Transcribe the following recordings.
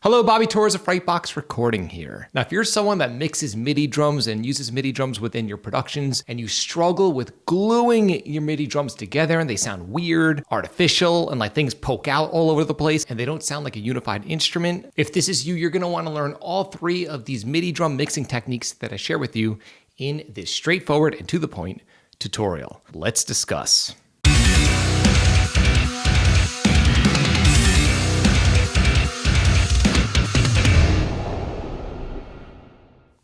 Hello, Bobby Torres of Frightbox recording here. Now, if you're someone that mixes MIDI drums and uses MIDI drums within your productions and you struggle with gluing your MIDI drums together and they sound weird, artificial, and like things poke out all over the place and they don't sound like a unified instrument, if this is you, you're gonna wanna learn all three of these MIDI drum mixing techniques that I share with you in this straightforward and to the point tutorial. Let's discuss.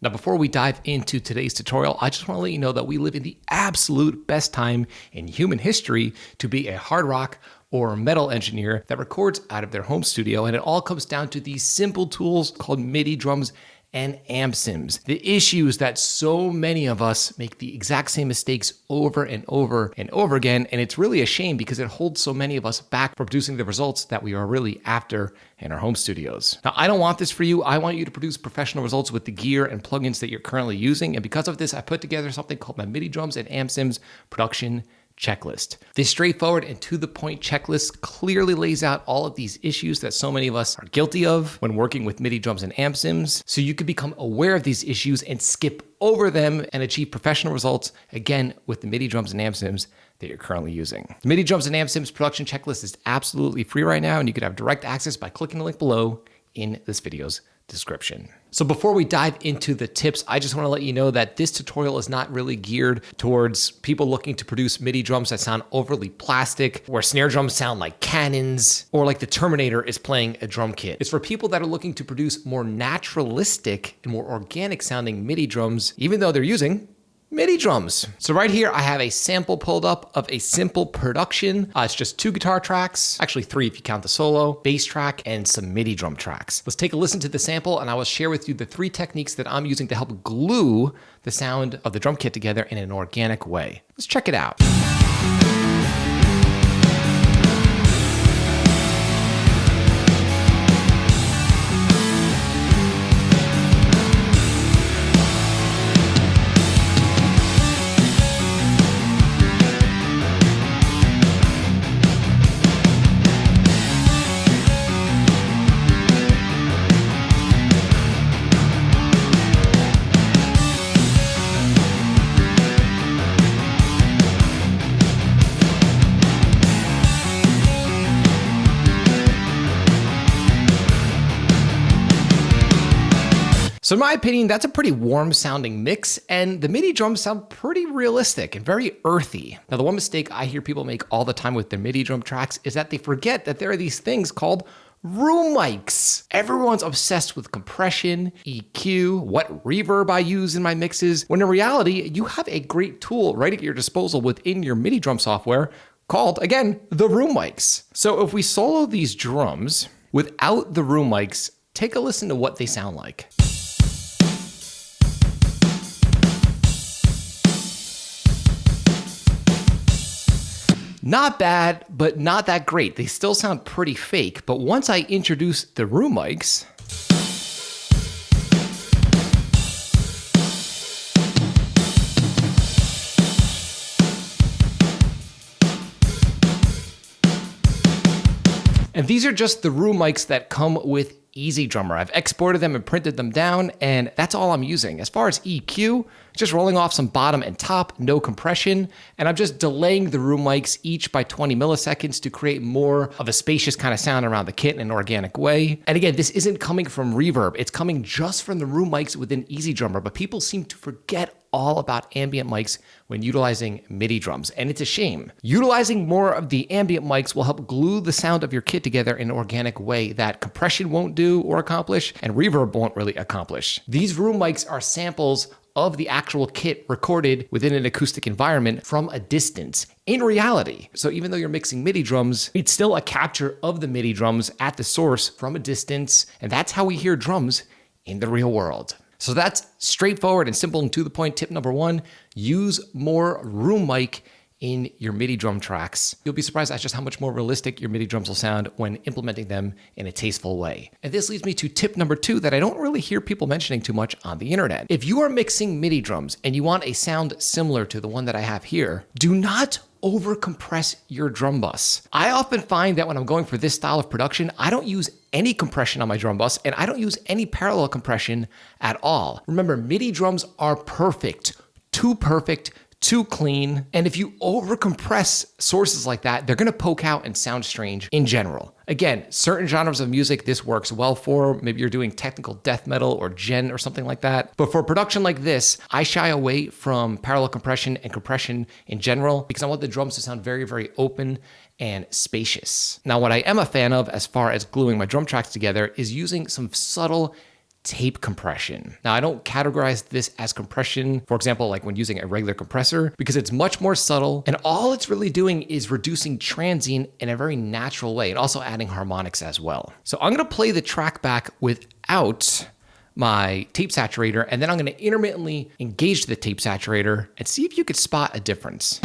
Now, before we dive into today's tutorial, I just want to let you know that we live in the absolute best time in human history to be a hard rock or metal engineer that records out of their home studio. And it all comes down to these simple tools called MIDI drums and amp sims. The issue is that so many of us make the exact same mistakes over and over and over again, and it's really a shame because it holds so many of us back from producing the results that we are really after in our home studios. Now, I don't want this for you. I want you to produce professional results with the gear and plugins that you're currently using, and because of this, I put together something called my MIDI drums and amp sims production checklist. This straightforward and to the point checklist clearly lays out all of these issues that so many of us are guilty of when working with MIDI drums and amp sims, so you can become aware of these issues and skip over them and achieve professional results, again, with the MIDI drums and amp sims that you're currently using. The MIDI drums and amp sims production checklist is absolutely free right now, and you can have direct access by clicking the link below in this video's description. So before we dive into the tips, I just want to let you know that this tutorial is not really geared towards people looking to produce MIDI drums that sound overly plastic, where snare drums sound like cannons, or like the Terminator is playing a drum kit. It's for people that are looking to produce more naturalistic and more organic sounding MIDI drums, even though they're using MIDI drums. So right here, I have a sample pulled up of a simple production. It's just 2 guitar tracks, actually 3 if you count the solo, bass track, and some MIDI drum tracks. Let's take a listen to the sample and I will share with you the 3 techniques that I'm using to help glue the sound of the drum kit together in an organic way. Let's check it out. So in my opinion, that's a pretty warm sounding mix, and the MIDI drums sound pretty realistic and very earthy. Now, the one mistake I hear people make all the time with their MIDI drum tracks is that they forget that there are these things called room mics. Everyone's obsessed with compression, EQ, what reverb I use in my mixes, when in reality, you have a great tool right at your disposal within your MIDI drum software called, again, the room mics. So if we solo these drums without the room mics, take a listen to what they sound like. Not bad, but not that great. They still sound pretty fake, but once I introduce the room mics, and these are just the room mics that come with EZdrummer. I've exported them and printed them down, and that's all I'm using. As far as EQ, just rolling off some bottom and top, no compression, and I'm just delaying the room mics each by 20 milliseconds to create more of a spacious kind of sound around the kit in an organic way. And again, this isn't coming from reverb. It's coming just from the room mics within EZdrummer, but people seem to forget all about ambient mics when utilizing MIDI drums, and it's a shame. Utilizing more of the ambient mics will help glue the sound of your kit together in an organic way that compression won't do or accomplish, and reverb won't really accomplish. These room mics are samples of the actual kit recorded within an acoustic environment from a distance in reality. So even though you're mixing MIDI drums, it's still a capture of the MIDI drums at the source from a distance, and that's how we hear drums in the real world. So that's straightforward and simple and to the point. Tip number 1, use more room mic in your MIDI drum tracks, you'll be surprised at just how much more realistic your MIDI drums will sound when implementing them in a tasteful way. And this leads me to tip number 2 that I don't really hear people mentioning too much on the internet. If you are mixing MIDI drums and you want a sound similar to the one that I have here, do not over-compress your drum bus. I often find that when I'm going for this style of production, I don't use any compression on my drum bus and I don't use any parallel compression at all. Remember, MIDI drums are perfect, too clean. And if you over-compress sources like that, they're gonna poke out and sound strange in general. Again, certain genres of music this works well for. Maybe you're doing technical death metal or gen or something like that. But for production like this, I shy away from parallel compression and compression in general because I want the drums to sound very, very open and spacious. Now, what I am a fan of as far as gluing my drum tracks together is using some subtle tape compression. Now, I don't categorize this as compression, for example, like when using a regular compressor, because it's much more subtle and all it's really doing is reducing transient in a very natural way and also adding harmonics as well. So I'm gonna play the track back without my tape saturator, and then I'm gonna intermittently engage the tape saturator and see if you could spot a difference.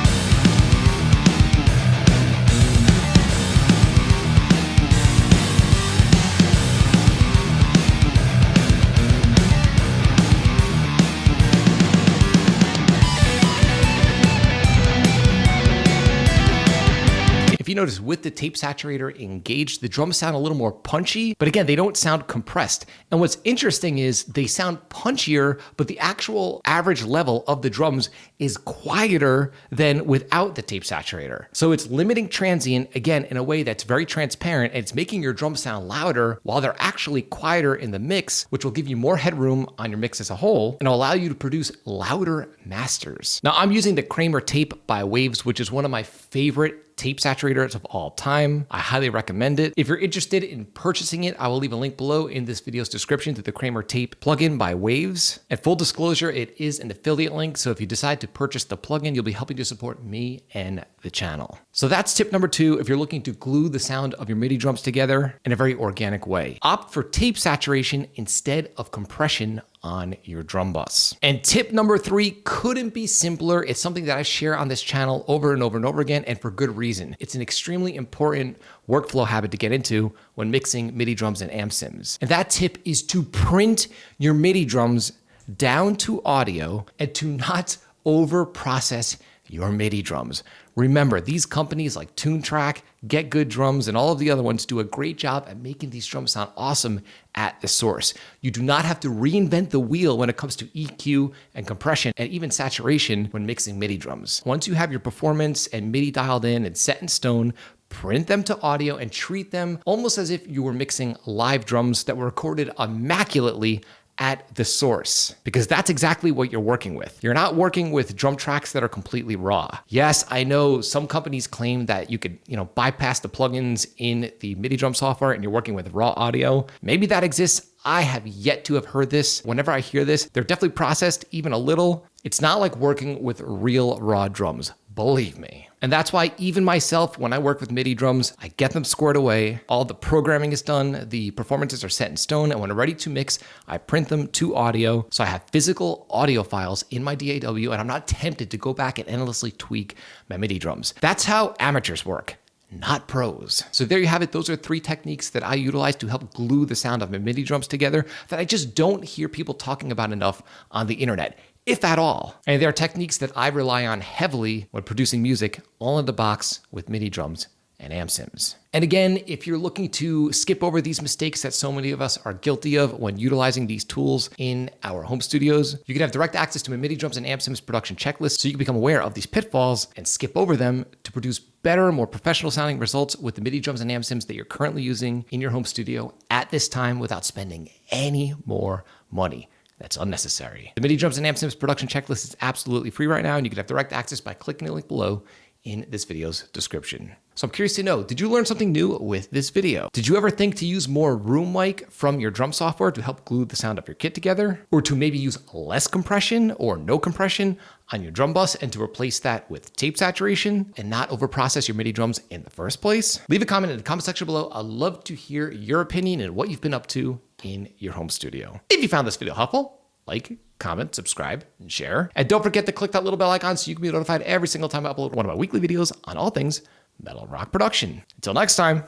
If you notice, with the tape saturator engaged, the drums sound a little more punchy, but again, they don't sound compressed. And what's interesting is they sound punchier, but the actual average level of the drums is quieter than without the tape saturator. So it's limiting transient, again, in a way that's very transparent, and it's making your drums sound louder while they're actually quieter in the mix, which will give you more headroom on your mix as a whole, and will allow you to produce louder masters. Now, I'm using the Kramer tape by Waves, which is one of my favorite tape saturators of all time. I highly recommend it. If you're interested in purchasing it, I will leave a link below in this video's description to the Kramer tape plugin by Waves. And full disclosure, it is an affiliate link, so if you decide to purchase the plugin, you'll be helping to support me and the channel. So that's tip number 2 if you're looking to glue the sound of your MIDI drums together in a very organic way. Opt for tape saturation instead of compression on your drum bus. And tip number 3 couldn't be simpler. It's something that I share on this channel over and over and over again, and for good reason. It's an extremely important workflow habit to get into when mixing MIDI drums and amp sims. And that tip is to print your MIDI drums down to audio and to not over-process your MIDI drums. Remember, these companies like TuneTrack, Get Good Drums, and all of the other ones do a great job at making these drums sound awesome at the source. You do not have to reinvent the wheel when it comes to EQ and compression and even saturation when mixing MIDI drums. Once you have your performance and MIDI dialed in and set in stone, print them to audio and treat them almost as if you were mixing live drums that were recorded immaculately at the source, because that's exactly what you're working with. You're not working with drum tracks that are completely raw. Yes, I know some companies claim that you could, bypass the plugins in the MIDI drum software and you're working with raw audio. Maybe that exists. I have yet to have heard this. Whenever I hear this, they're definitely processed even a little. It's not like working with real raw drums, believe me. And that's why even myself, when I work with MIDI drums, I get them squared away. All the programming is done, the performances are set in stone, and when I'm ready to mix, I print them to audio. So I have physical audio files in my DAW, and I'm not tempted to go back and endlessly tweak my MIDI drums. That's how amateurs work, not pros. So there you have it. Those are 3 techniques that I utilize to help glue the sound of my MIDI drums together that I just don't hear people talking about enough on the internet, if at all. And there are techniques that I rely on heavily when producing music all in the box with MIDI drums and amp sims. And again, if you're looking to skip over these mistakes that so many of us are guilty of when utilizing these tools in our home studios, you can have direct access to my MIDI drums and amp sims production checklist so you can become aware of these pitfalls and skip over them to produce better, more professional sounding results with the MIDI drums and amp sims that you're currently using in your home studio at this time without spending any more money. That's unnecessary. The MIDI drums and amp sims production checklist is absolutely free right now, and you can have direct access by clicking the link below in this video's description. So I'm curious to know, did you learn something new with this video? Did you ever think to use more room mic from your drum software to help glue the sound of your kit together? Or to maybe use less compression or no compression on your drum bus and to replace that with tape saturation and not overprocess your MIDI drums in the first place? Leave a comment in the comment section below. I'd love to hear your opinion and what you've been up to in your home studio. If you found this video helpful, like, comment, subscribe, and share. And don't forget to click that little bell icon so you can be notified every single time I upload one of my weekly videos on all things metal rock production. Until next time,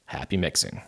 happy mixing.